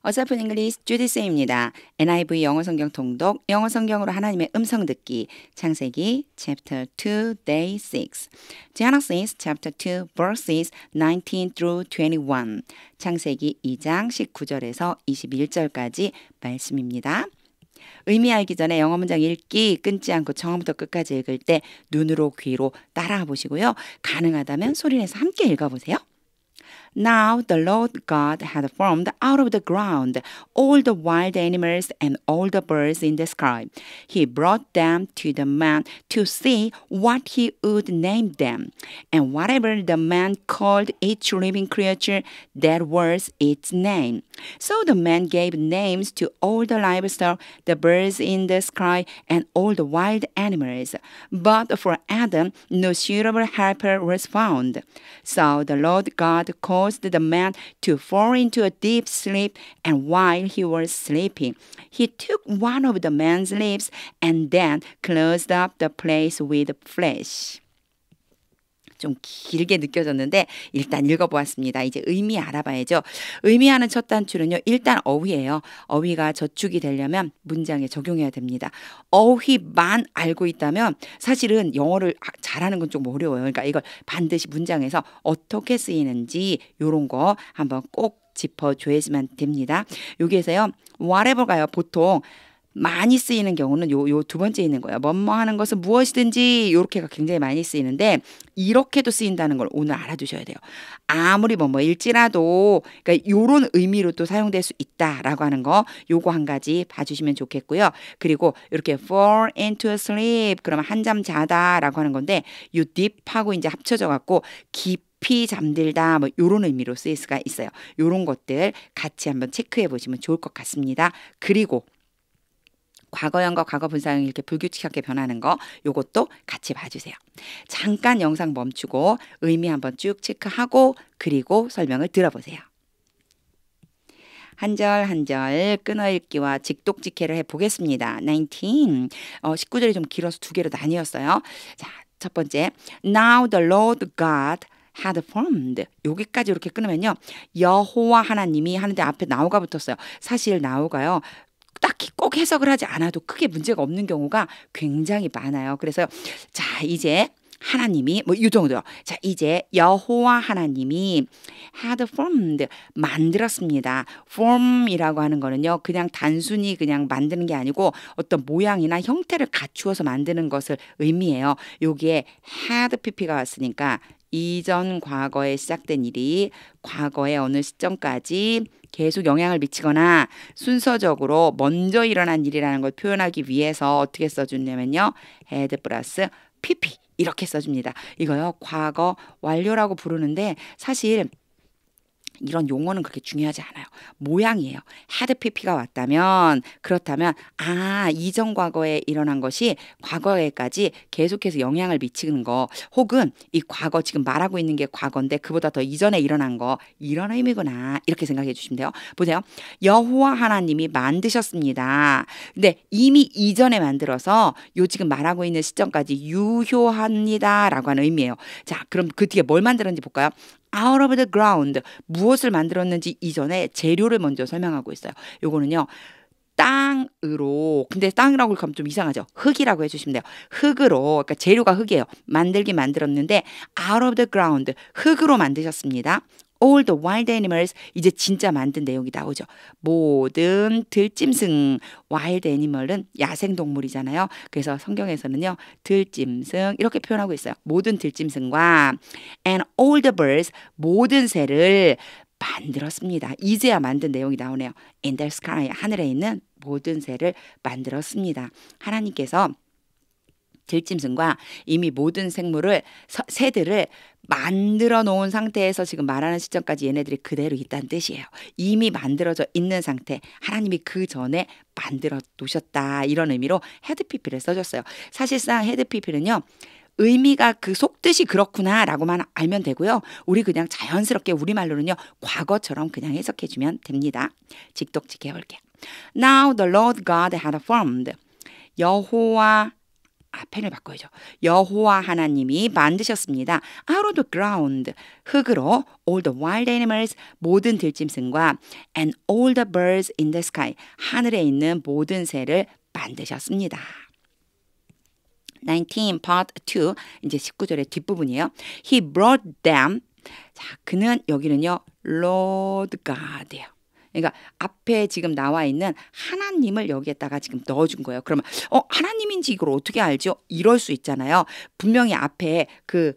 어설픈 잉글리시 주디스입니다. NIV 영어 성경 통독, 영어 성경으로 하나님의 음성 듣기, 창세기 chapter 2, day 6, Genesis chapter 2, verses 19 through 21, 창세기 2장 19절에서 21절까지 말씀입니다. 의미 알기 전에 영어 문장 읽기 끊지 않고 처음부터 끝까지 읽을 때 눈으로 귀로 따라가 보시고요. 가능하다면 소리내서 함께 읽어보세요. Now the Lord God had formed out of the ground all the wild animals and all the birds in the sky. He brought them to the man to see what he would name them. And whatever the man called each living creature, that was its name. So the man gave names to all the livestock, the birds in the sky, and all the wild animals. But for Adam, no suitable helper was found. So the Lord God caused the man to fall into a deep sleep, and while he was sleeping, he took one of the man's lips and then closed up the place with flesh. 좀 길게 느껴졌는데 일단 읽어보았습니다. 이제 의미 알아봐야죠. 의미하는 첫 단추는요. 일단 어휘예요. 어휘가 저축이 되려면 문장에 적용해야 됩니다. 어휘만 알고 있다면 사실은 영어를 잘하는 건 좀 어려워요. 그러니까 이걸 반드시 문장에서 어떻게 쓰이는지 이런 거 한번 꼭 짚어줘야지만 됩니다. 여기에서요. whatever가요. 보통 많이 쓰이는 경우는 요 두 번째 있는 거예요. 뭐뭐 하는 것은 무엇이든지 이렇게가 굉장히 많이 쓰이는데 이렇게도 쓰인다는 걸 오늘 알아두셔야 돼요. 아무리 뭐일지라도 그러니까 요런 의미로 또 사용될 수 있다라고 하는 거 요거 한 가지 봐주시면 좋겠고요. 그리고 이렇게 fall into sleep 그러면 한잠 자다라고 하는 건데 요 deep하고 이제 합쳐져 갖고 깊이 잠들다 뭐 요런 의미로 쓰일 수가 있어요. 요런 것들 같이 한번 체크해 보시면 좋을 것 같습니다. 그리고 과거형과 과거 분사형 이렇게 불규칙하게 변하는 거 요것도 같이 봐주세요. 잠깐 영상 멈추고 의미 한번 쭉 체크하고 그리고 설명을 들어보세요. 한 절 한 절 끊어읽기와 직독직해를 해보겠습니다. 19. 19절이 좀 길어서 두 개로 나뉘었어요. 자, 첫 번째 Now the Lord God had formed. 여기까지 이렇게 끊으면요. 여호와 하나님이 하는데 앞에 나우가 붙었어요. 사실 나우가요. 딱히 꼭 해석을 하지 않아도 크게 문제가 없는 경우가 굉장히 많아요. 그래서 자 이제 하나님이 뭐 이 정도요. 자 이제 여호와 하나님이 had formed 만들었습니다. form이라고 하는 거는요. 그냥 단순히 그냥 만드는 게 아니고 어떤 모양이나 형태를 갖추어서 만드는 것을 의미해요. 여기에 had pp가 왔으니까 이전 과거에 시작된 일이 과거의 어느 시점까지 계속 영향을 미치거나 순서적으로 먼저 일어난 일이라는 걸 표현하기 위해서 어떻게 써주냐면요. had 플러스 pp 이렇게 써줍니다. 이거요. 과거 완료라고 부르는데 사실 이런 용어는 그렇게 중요하지 않아요. 모양이에요. had pp가 왔다면 그렇다면 이전 과거에 일어난 것이 과거에까지 계속해서 영향을 미치는 거 혹은 이 과거 지금 말하고 있는 게 과거인데 그보다 더 이전에 일어난 거 이런 의미구나 이렇게 생각해 주시면 돼요. 보세요. 여호와 하나님이 만드셨습니다. 근데 이미 이전에 만들어서 요 지금 말하고 있는 시점까지 유효합니다 라고 하는 의미예요. 자 그럼 그 뒤에 뭘 만들었는지 볼까요? out of the ground 무엇을 만들었는지 이전에 재료를 먼저 설명하고 있어요. 요거는요. 땅으로 근데 땅이라고 하면 좀 이상하죠. 흙이라고 해주시면 돼요. 흙으로 그러니까 재료가 흙이에요. 만들었는데 out of the ground 흙으로 만드셨습니다. all the wild animals 이제 진짜 만든 내용이 나오죠. 모든 들짐승 wild animal은 야생동물이잖아요. 그래서 성경에서는요. 들짐승 이렇게 표현하고 있어요. 모든 들짐승과 and all the birds 모든 새를 만들었습니다. 이제야 만든 내용이 나오네요. in the sky 하늘에 있는 모든 새를 만들었습니다. 하나님께서 들짐승과 이미 모든 생물을 새들을 만들어 놓은 상태에서 지금 말하는 시점까지 얘네들이 그대로 있다는 뜻이에요. 이미 만들어져 있는 상태 하나님이 그 전에 만들어 놓으셨다 이런 의미로 had pp를 써줬어요. 사실상 had pp는요. 의미가 그 속뜻이 그렇구나 라고만 알면 되고요. 우리 그냥 자연스럽게 우리말로는요. 과거처럼 그냥 해석해주면 됩니다. 직독직해 볼게요. Now the Lord God had formed 여호와 펜을 바꿔야죠. 여호와 하나님이 만드셨습니다. Out of the ground, 흙으로 all the wild animals, 모든 들짐승과 and all the birds in the sky, 하늘에 있는 모든 새를 만드셨습니다. 19, part 2, 이제 19절의 뒷부분이에요. He brought them, 자, 그는 여기는요, Lord God예요. 그러니까 앞에 지금 나와 있는 하나님을 여기에다가 지금 넣어준 거예요. 그러면 하나님인지 이걸 어떻게 알죠? 이럴 수 있잖아요. 분명히 앞에 그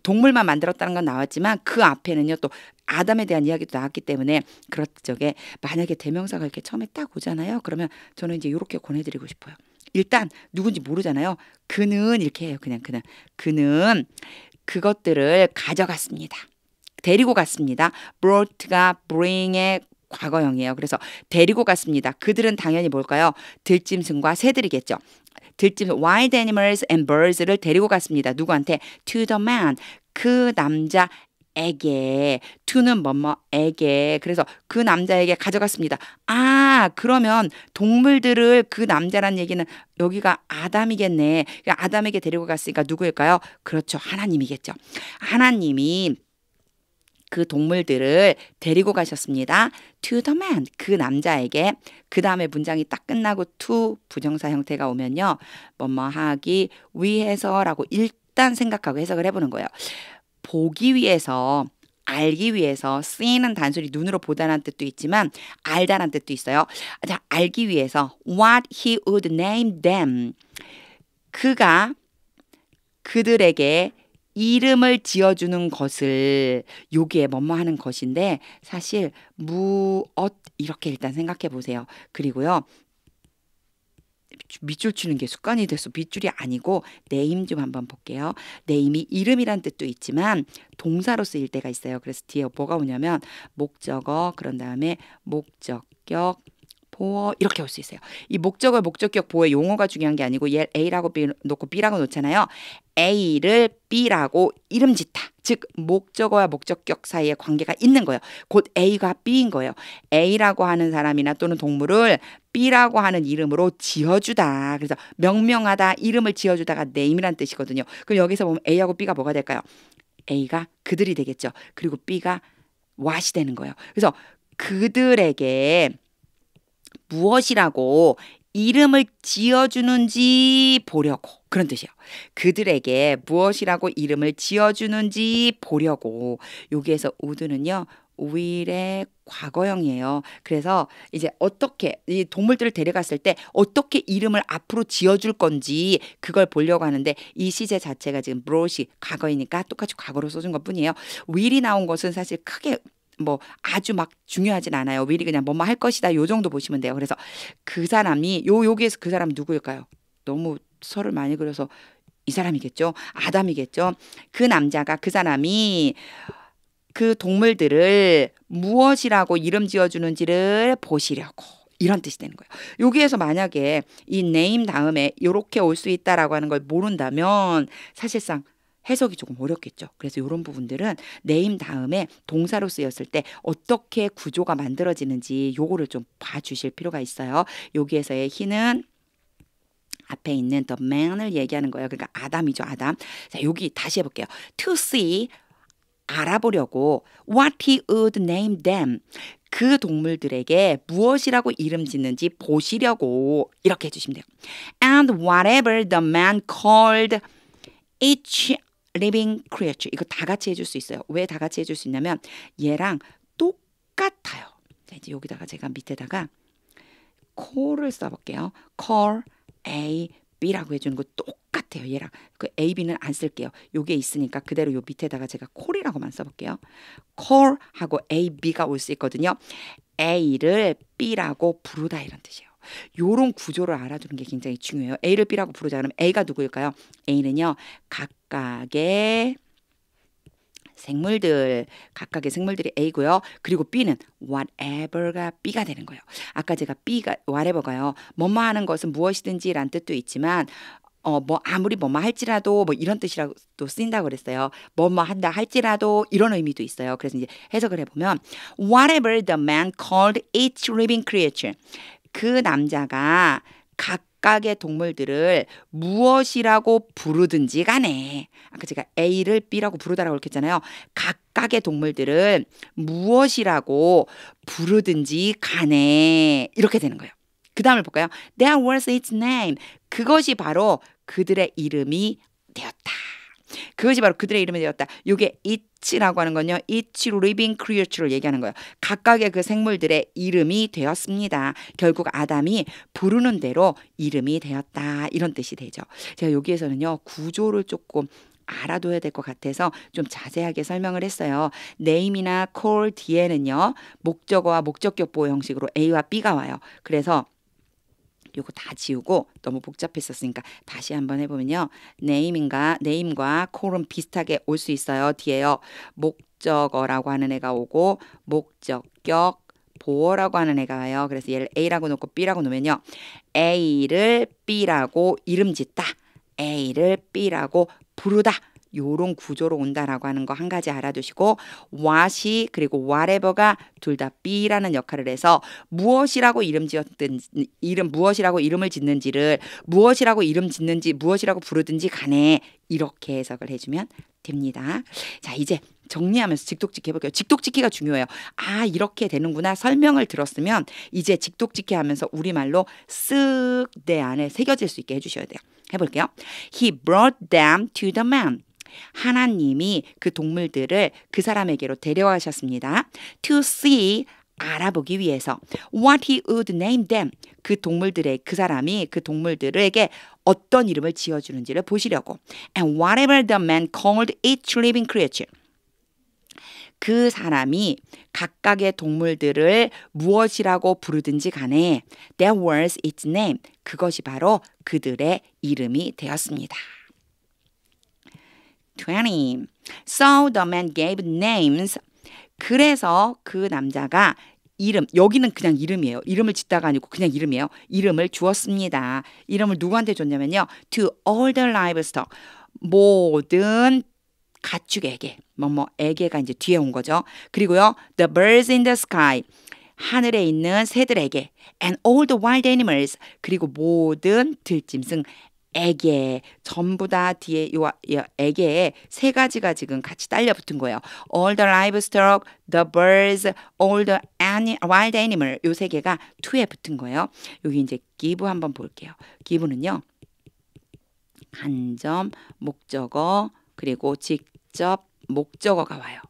동물만 만들었다는 건 나왔지만 그 앞에는요 또 아담에 대한 이야기도 나왔기 때문에 그럴 적에 만약에 대명사가 이렇게 처음에 딱 오잖아요. 그러면 저는 이제 이렇게 권해드리고 싶어요. 일단 누군지 모르잖아요. 그는 이렇게 해요. 그는 그것들을 가져갔습니다. 데리고 갔습니다. brought가 bring의 과거형이에요. 그래서 데리고 갔습니다. 그들은 당연히 뭘까요? 들짐승과 새들이겠죠. wild animals and birds를 데리고 갔습니다. 누구한테? To the man. 그 남자에게. to는 뭐뭐에게. 그래서 그 남자에게 가져갔습니다. 그러면 동물들을 그 남자란 얘기는 여기가 아담이겠네. 아담에게 데리고 갔으니까 누구일까요? 그렇죠. 하나님이겠죠. 하나님이 그 동물들을 데리고 가셨습니다. To the man, 그 남자에게. 그 다음에 문장이 딱 끝나고 to 부정사 형태가 오면요. 하기 위해서라고 일단 생각하고 해석을 해보는 거예요. 보기 위해서, 알기 위해서, see는 단순히 눈으로 보다라는 뜻도 있지만 알다라는 뜻도 있어요. 자, 알기 위해서 what he would name them. 그가 그들에게 이름을 지어주는 것을 여기에 하는 것인데 사실 무엇 이렇게 일단 생각해 보세요. 그리고요. 밑줄 치는 게 습관이 돼서 밑줄이 아니고 네임 좀 한번 볼게요. 네임이 이름이란 뜻도 있지만 동사로 쓰일 때가 있어요. 그래서 뒤에 뭐가 오냐면 목적어 그런 다음에 목적격 보어 이렇게 올 수 있어요. 이 목적어, 목적격, 보어의 용어가 중요한 게 아니고 얘 A라고 놓고 B라고 놓잖아요. A를 B라고 이름 짓다. 즉 목적어와 목적격 사이에 관계가 있는 거예요. 곧 A가 B인 거예요. A라고 하는 사람이나 또는 동물을 B라고 하는 이름으로 지어주다. 그래서 명명하다, 이름을 지어주다가 name이란 뜻이거든요. 그럼 여기서 보면 A하고 B가 뭐가 될까요? A가 그들이 되겠죠. 그리고 B가 what이 되는 거예요. 그래서 그들에게 무엇이라고 이름을 지어주는지 보려고 그런 뜻이에요. 그들에게 무엇이라고 이름을 지어주는지 보려고. 여기에서 would는요. will의 과거형이에요. 그래서 이제 어떻게 이 동물들을 데려갔을 때 어떻게 이름을 앞으로 지어줄 건지 그걸 보려고 하는데 이 시제 자체가 지금 brought이 과거이니까 똑같이 과거로 써준 것뿐이에요. will이 나온 것은 사실 크게 아주 막 중요하진 않아요. will이 그냥 할 것이다. 요 정도 보시면 돼요. 그래서 그 사람이 여기에서 그 사람이 누구일까요? 너무 설을 많이 그려서 이 사람이겠죠. 아담이겠죠. 그 남자가 그 사람이 그 동물들을 무엇이라고 이름 지어주는지를 보시려고. 이런 뜻이 되는 거예요. 여기에서 만약에 이 name 다음에 이렇게 올 수 있다라고 하는 걸 모른다면 사실상 해석이 조금 어렵겠죠. 그래서 이런 부분들은 name 다음에 동사로 쓰였을 때 어떻게 구조가 만들어지는지 요거를 좀 봐주실 필요가 있어요. 여기에서의 he는 앞에 있는 the man을 얘기하는 거예요. 그러니까 아담이죠. 아담. 자, 여기 다시 해볼게요. To see, 알아보려고 what he would name them. 그 동물들에게 무엇이라고 이름 짓는지 보시려고 이렇게 해주시면 돼요. And whatever the man called each living creature. 이거 다 같이 해줄 수 있어요. 왜 다 같이 해줄 수 있냐면 얘랑 똑같아요. 자, 이제 여기다가 제가 밑에다가 call을 써볼게요. call A, B라고 해주는 거 똑같아요. 얘랑 그 A, B는 안 쓸게요. 요게 있으니까 그대로 요 밑에다가 제가 call이라고만 써볼게요. call하고 A, B가 올 수 있거든요. A를 B라고 부르다 이런 뜻이에요. 요런 구조를 알아두는 게 굉장히 중요해요. A를 B라고 부르자 그러면 A가 누구일까요? A는요. 각각의 생물들이 A고요. 그리고 B는 whatever가 B가 되는 거예요. 아까 제가 B가 whatever가요. 뭐뭐 하는 것은 무엇이든지 라는 뜻도 있지만 아무리 뭐뭐 할지라도 이런 뜻이라도 쓰인다고 그랬어요. 뭐뭐 한다 할지라도 이런 의미도 있어요. 그래서 이제 해석을 해보면 whatever the man called each living creature. 그 남자가 각각의 동물들을 무엇이라고 부르든지 간에 아까 제가 A를 B라고 부르다라고 그랬잖아요. 각각의 동물들을 무엇이라고 부르든지 간에 이렇게 되는 거예요. 그 다음을 볼까요? That was its name. 그것이 바로 그들의 이름이 되었다. 그것이 바로 그들의 이름이 되었다. 이게 it라고 하는 건요. each living creature를 얘기하는 거예요. 각각의 그 생물들의 이름이 되었습니다. 결국 아담이 부르는 대로 이름이 되었다. 이런 뜻이 되죠. 제가 여기에서는요. 구조를 조금 알아둬야 될 것 같아서 좀 자세하게 설명을 했어요. name이나 call 뒤에는요. 목적어와 목적격보호 형식으로 A와 B가 와요. 그래서 요거 다 지우고 너무 복잡했었으니까 다시 한번 해보면요. name과 call은 비슷하게 올 수 있어요. 뒤에요. 목적어라고 하는 애가 오고 목적격 보어라고 하는 애가 와요. 그래서 얘를 A라고 놓고 B라고 놓으면요. A를 B라고 이름 짓다. A를 B라고 부르다. 요런 구조로 온다라고 하는 거 한 가지 알아두시고 what이 그리고 whatever가 둘 다 B라는 역할을 해서 무엇이라고 무엇이라고 이름을 짓는지를 무엇이라고 이름 짓는지 무엇이라고 부르든지 간에 이렇게 해석을 해주면 됩니다. 자 이제 정리하면서 직독짓기 해볼게요. 직독짓기가 중요해요. 아 이렇게 되는구나 설명을 들었으면 이제 직독짓기 하면서 우리말로 쓱 내 안에 새겨질 수 있게 해주셔야 돼요. 해볼게요. He brought them to the man. 하나님이 그 동물들을 그 사람에게로 데려가셨습니다. To see 알아보기 위해서 what he would name them 그 사람이 그 동물들에게 어떤 이름을 지어주는지를 보시려고 and whatever the man called each living creature 그 사람이 각각의 동물들을 무엇이라고 부르든지 간에 that was its name 그것이 바로 그들의 이름이 되었습니다. 20. So the man gave names. 그래서 그 남자가 이름, 여기는 그냥 이름이에요. 이름을 짓다가 아니고 그냥 이름이에요. 이름을 주었습니다. 이름을 누구한테 줬냐면요. To all the livestock. 모든 가축에게. 에게가 이제 뒤에 온 거죠. 그리고요. The birds in the sky. 하늘에 있는 새들에게. And all the wild animals. 그리고 모든 들짐승 에게 전부 다 뒤에 요 에게에 세 가지가 지금 같이 딸려 붙은 거예요. All the livestock, the birds, all the wild animal 요 세 개가 to에 붙은 거예요. 여기 이제 give 한번 볼게요. give는요. 간접 목적어 그리고 직접 목적어가 와요.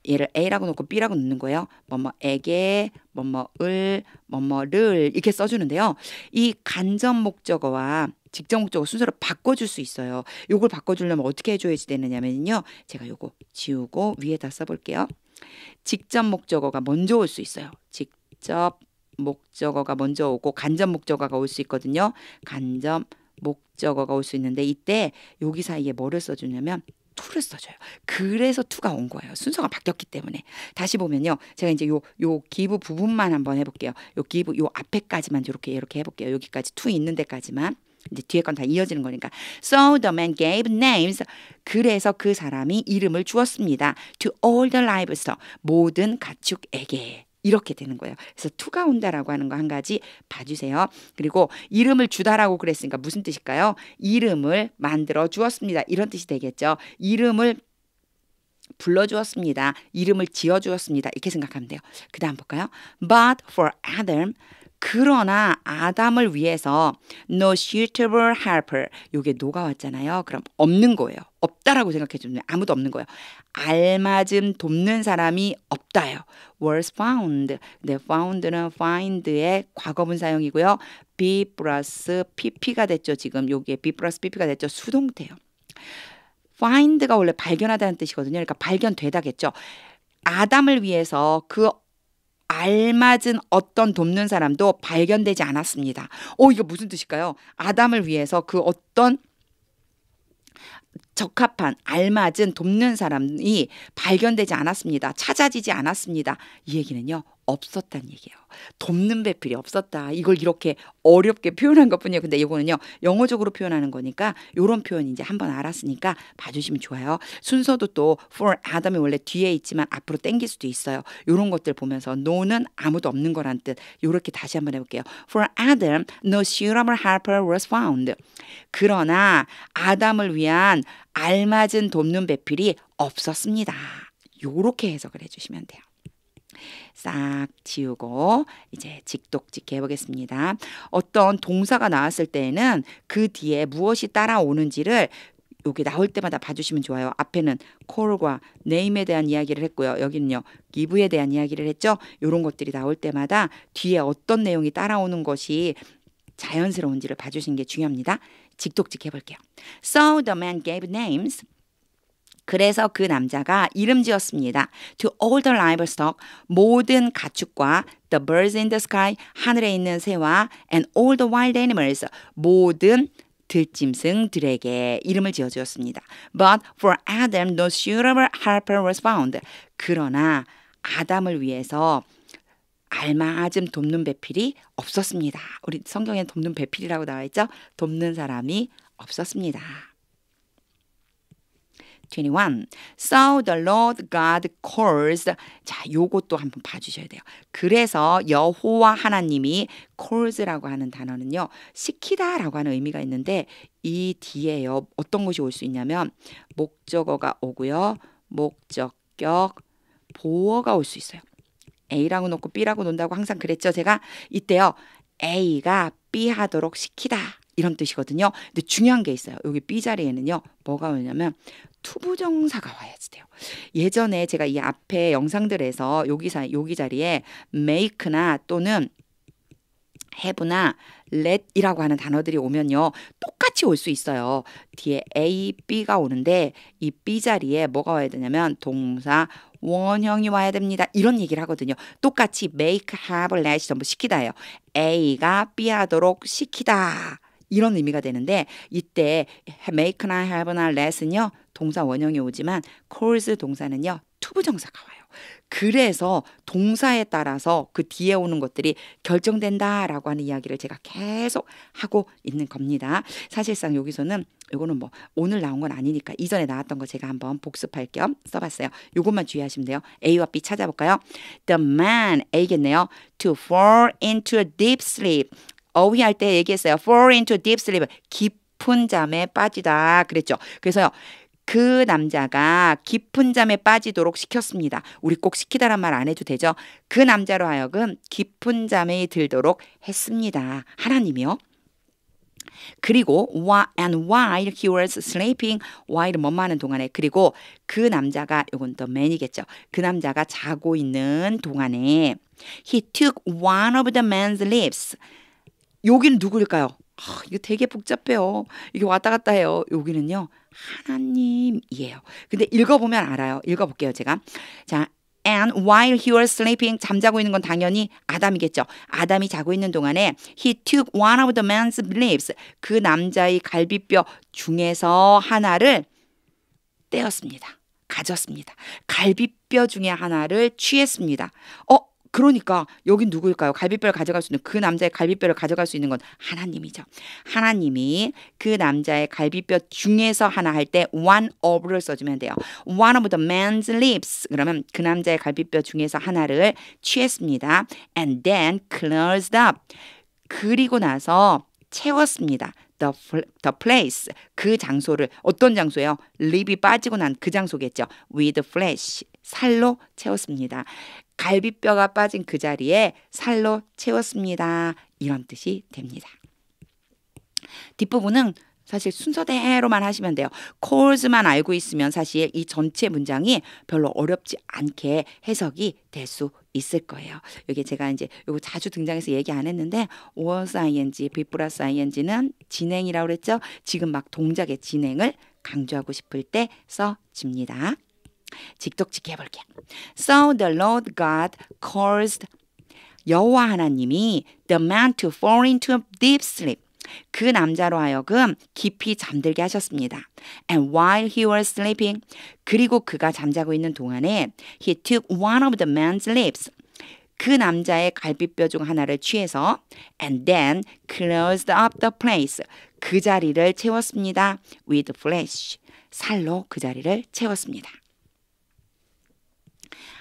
얘를 A라고 놓고 B라고 넣는 거예요. 뭐뭐에게, 뭐뭐을, 뭐뭐를 이렇게 써주는데요. 이 간접 목적어와 직접 목적어 순서를 바꿔줄 수 있어요. 요걸 바꿔주려면 어떻게 해줘야지 되느냐면요. 제가 요거 지우고 위에다 써볼게요. 직접 목적어가 먼저 올 수 있어요. 직접 목적어가 먼저 오고 간접 목적어가 올 수 있거든요. 간접 목적어가 올 수 있는데 이때 여기 사이에 뭐를 써주냐면 to를 써줘요. 그래서 to가 온 거예요. 순서가 바뀌었기 때문에. 다시 보면요. 제가 이제 요 give 부분만 한번 해볼게요. 요 give 요 앞에까지만 이렇게 해볼게요. 여기까지 to 있는 데까지만. 이제 뒤에 건 다 이어지는 거니까. So the man gave names. 그래서 그 사람이 이름을 주었습니다. To all the livestock. 모든 가축에게. 이렇게 되는 거예요. 그래서 to가 온다라고 하는 거 한 가지 봐주세요. 그리고 이름을 주다라고 그랬으니까 무슨 뜻일까요? 이름을 만들어 주었습니다. 이런 뜻이 되겠죠. 이름을 불러주었습니다. 이름을 지어주었습니다. 이렇게 생각하면 돼요. 그 다음 볼까요? But for Adam 그러나 아담을 위해서 no suitable helper 요게 no가 왔잖아요. 그럼 없는 거예요. 없다라고 생각해 주면 아무도 없는 거예요. 알맞은 돕는 사람이 없다요. was found. 네, found는 find의 과거분 사용이고요. be 플러스 pp가 됐죠. 지금 여기에 be 플러스 pp가 됐죠. 수동태요. find가 원래 발견하다는 뜻이거든요. 그러니까 발견되다겠죠. 아담을 위해서 그 알맞은 어떤 돕는 사람도 발견되지 않았습니다. 이거 무슨 뜻일까요? 아담을 위해서 그 어떤 적합한 알맞은 돕는 사람이 발견되지 않았습니다. 찾아지지 않았습니다. 이 얘기는요. 없었다는 얘기예요. 돕는 배필이 없었다. 이걸 이렇게 어렵게 표현한 것뿐이에요. 근데 이거는요. 영어적으로 표현하는 거니까 이런 표현 이제 한번 알았으니까 봐주시면 좋아요. 순서도 또 for Adam이 원래 뒤에 있지만 앞으로 당길 수도 있어요. 이런 것들 보면서 no는 아무도 없는 거란 뜻. 이렇게 다시 한번 해볼게요. For Adam, no suitable helper was found. 그러나 아담을 위한 알맞은 돕는 배필이 없었습니다. 요렇게 해석을 해주시면 돼요. 싹 지우고 이제 직독직 해보겠습니다. 어떤 동사가 나왔을 때에는 그 뒤에 무엇이 따라오는지를 여기 나올 때마다 봐주시면 좋아요. 앞에는 call과 name에 대한 이야기를 했고요. 여기는요. give에 대한 이야기를 했죠. 이런 것들이 나올 때마다 뒤에 어떤 내용이 따라오는 것이 자연스러운지를 봐주시는 게 중요합니다. 직독직 해볼게요. So the man gave names. 그래서 그 남자가 이름 지었습니다. To all the livestock, 모든 가축과 the birds in the sky, 하늘에 있는 새와 and all the wild animals, 모든 들짐승들에게 이름을 지어주었습니다. But for Adam, no suitable helper was found. 그러나 아담을 위해서 알맞은 돕는 배필이 없었습니다. 우리 성경에 돕는 배필이라고 나와 있죠? 돕는 사람이 없었습니다. 21. So the Lord God caused. 자, 요것도 한번 봐주셔야 돼요. 그래서 여호와 하나님이 cause라고 하는 단어는요. 시키다라고 하는 의미가 있는데 이 뒤에요. 어떤 것이 올 수 있냐면 목적어가 오고요. 목적격, 보어가 올 수 있어요. A라고 놓고 B라고 논다고 항상 그랬죠. 제가 이때요. A가 B 하도록 시키다. 이런 뜻이거든요. 근데 중요한 게 있어요. 여기 B 자리에는요. 뭐가 오냐면 투부정사가 와야지 돼요. 예전에 제가 이 앞에 영상들에서 여기 자리에 make나 또는 have나 let이라고 하는 단어들이 오면요. 똑같이 올 수 있어요. 뒤에 A, B가 오는데 이 B 자리에 뭐가 와야 되냐면 동사 원형이 와야 됩니다. 이런 얘기를 하거든요. 똑같이 make, have, let 전부 시키다예요. A가 B 하도록 시키다. 이런 의미가 되는데 이때 make나 have나 let은요. 동사 원형이 오지만 cause 동사는요. 투부정사가 와요. 그래서 동사에 따라서 그 뒤에 오는 것들이 결정된다라고 하는 이야기를 제가 계속 하고 있는 겁니다. 사실상 여기서는 이거는 뭐 오늘 나온 건 아니니까 이전에 나왔던 거 제가 한번 복습할 겸 써봤어요. 이것만 주의하시면 돼요. A와 B 찾아볼까요? The man, A겠네요. To fall into a deep sleep. 어휘할 때 얘기했어요. fall into deep sleep. 깊은 잠에 빠지다 그랬죠. 그래서요. 그 남자가 깊은 잠에 빠지도록 시켰습니다. 우리 꼭 시키다란 말 안 해도 되죠. 그 남자로 하여금 깊은 잠에 들도록 했습니다. 하나님이요. 그리고 and while he was sleeping, while 뭐하는 동안에 그리고 그 남자가 이건 더 man이겠죠. 그 남자가 자고 있는 동안에 he took one of the man's lips. 여기는 누구일까요? 이거 되게 복잡해요. 이게 왔다 갔다 해요. 여기는요. 하나님이에요. 근데 읽어보면 알아요. 읽어볼게요. 제가. 자, and while he was sleeping, 잠자고 있는 건 당연히 아담이겠죠. 아담이 자고 있는 동안에 he took one of the man's lips. 그 남자의 갈비뼈 중에서 하나를 떼었습니다. 가졌습니다. 갈비뼈 중에 하나를 취했습니다. 그러니까 여긴 누구일까요? 갈비뼈를 가져갈 수 있는 그 남자의 갈비뼈를 가져갈 수 있는 건 하나님이죠. 하나님이 그 남자의 갈비뼈 중에서 하나 할 때 one of를 써주면 돼요. One of the man's lips. 그러면 그 남자의 갈비뼈 중에서 하나를 취했습니다. And then closed up. 그리고 나서 채웠습니다. The place. 그 장소를 어떤 장소예요? 립이 빠지고 난 그 장소겠죠. With flesh. 살로 채웠습니다. 갈비뼈가 빠진 그 자리에 살로 채웠습니다. 이런 뜻이 됩니다. 뒷부분은 사실 순서대로만 하시면 돼요. cause만 알고 있으면 사실 이 전체 문장이 별로 어렵지 않게 해석이 될 수 있을 거예요. 여기 제가 이제 이거 자주 등장해서 얘기 안 했는데 was ing, be plus ing는 진행이라고 그랬죠. 지금 막 동작의 진행을 강조하고 싶을 때 써집니다. 직독직 해볼게요. So the Lord God caused 여호와 하나님이 the man to fall into a deep sleep. 그 남자로 하여금 깊이 잠들게 하셨습니다. And while he was sleeping, 그리고 그가 잠자고 있는 동안에 he took one of the man's lips, 그 남자의 갈비뼈 중 하나를 취해서 and then closed up the place, 그 자리를 채웠습니다. with flesh, 살로 그 자리를 채웠습니다.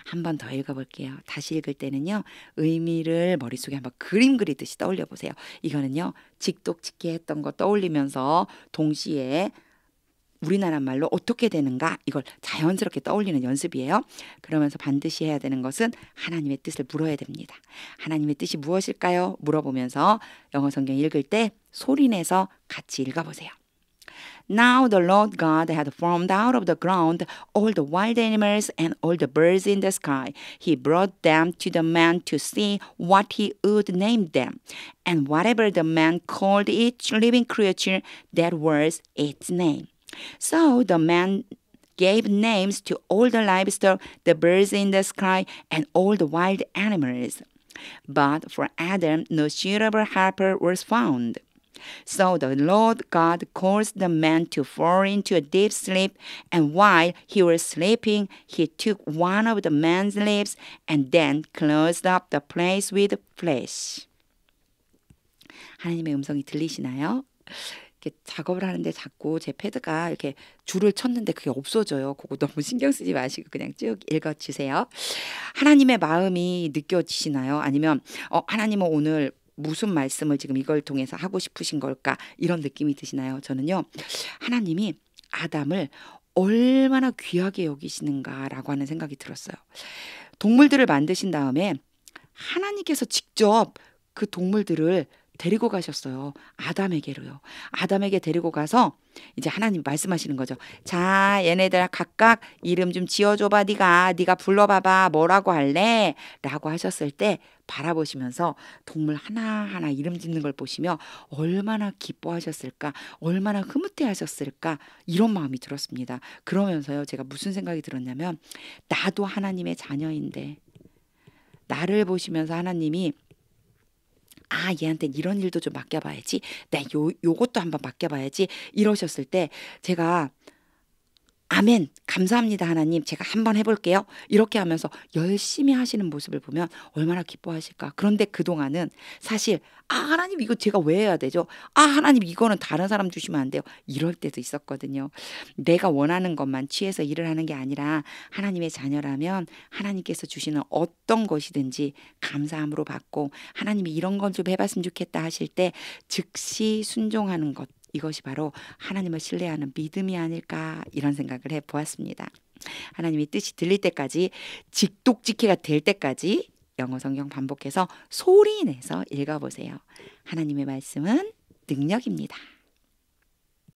한 번 더 읽어볼게요. 다시 읽을 때는요. 의미를 머릿속에 한번 그림 그리듯이 떠올려 보세요. 이거는요. 직독직해 했던 거 떠올리면서 동시에 우리나라 말로 어떻게 되는가 이걸 자연스럽게 떠올리는 연습이에요. 그러면서 반드시 해야 되는 것은 하나님의 뜻을 물어야 됩니다. 하나님의 뜻이 무엇일까요? 물어보면서 영어 성경 읽을 때 소리내서 같이 읽어보세요. Now the Lord God had formed out of the ground all the wild animals and all the birds in the sky. He brought them to the man to see what he would name them. And whatever the man called each living creature, that was its name. So the man gave names to all the livestock, the birds in the sky, and all the wild animals. But for Adam no suitable helper was found. So the Lord God caused the man to fall into a deep sleep, and while he was sleeping, he took one of the man's lips and then closed up the place with flesh. 하나님의 음성이 들리시나요? 이렇게 작업을 하는데 자꾸 제 패드가 이렇게 줄을 쳤는데 그게 없어져요. 그거 너무 신경 쓰지 마시고 그냥 쭉 읽어주세요. 하나님의 마음이 느껴지시나요? 아니면 하나님은 오늘 무슨 말씀을 지금 이걸 통해서 하고 싶으신 걸까? 이런 느낌이 드시나요? 저는요. 하나님이 아담을 얼마나 귀하게 여기시는가라고 하는 생각이 들었어요. 동물들을 만드신 다음에 하나님께서 직접 그 동물들을 데리고 가셨어요. 아담에게로요. 아담에게 데리고 가서 이제 하나님 말씀하시는 거죠. 자, 얘네들 각각 이름 좀 지어줘봐. 네가 불러봐봐. 뭐라고 할래? 라고 하셨을 때 바라보시면서 동물 하나하나 이름 짓는 걸 보시며 얼마나 기뻐하셨을까? 얼마나 흐뭇해하셨을까? 이런 마음이 들었습니다. 그러면서요. 제가 무슨 생각이 들었냐면 나도 하나님의 자녀인데 나를 보시면서 하나님이 얘한테 이런 일도 좀 맡겨봐야지. 요것도 한번 맡겨봐야지. 이러셨을 때 제가 아멘, 감사합니다 하나님. 제가 한번 해볼게요. 이렇게 하면서 열심히 하시는 모습을 보면 얼마나 기뻐하실까. 그런데 그동안은 사실 하나님 이거 제가 왜 해야 되죠? 하나님 이거는 다른 사람 주시면 안 돼요. 이럴 때도 있었거든요. 내가 원하는 것만 취해서 일을 하는 게 아니라 하나님의 자녀라면 하나님께서 주시는 어떤 것이든지 감사함으로 받고 하나님이 이런 건 좀 해봤으면 좋겠다 하실 때 즉시 순종하는 것. 이것이 바로 하나님을 신뢰하는 믿음이 아닐까 이런 생각을 해보았습니다. 하나님의 뜻이 들릴 때까지 직독직해가 될 때까지 영어 성경 반복해서 소리 내서 읽어보세요. 하나님의 말씀은 능력입니다.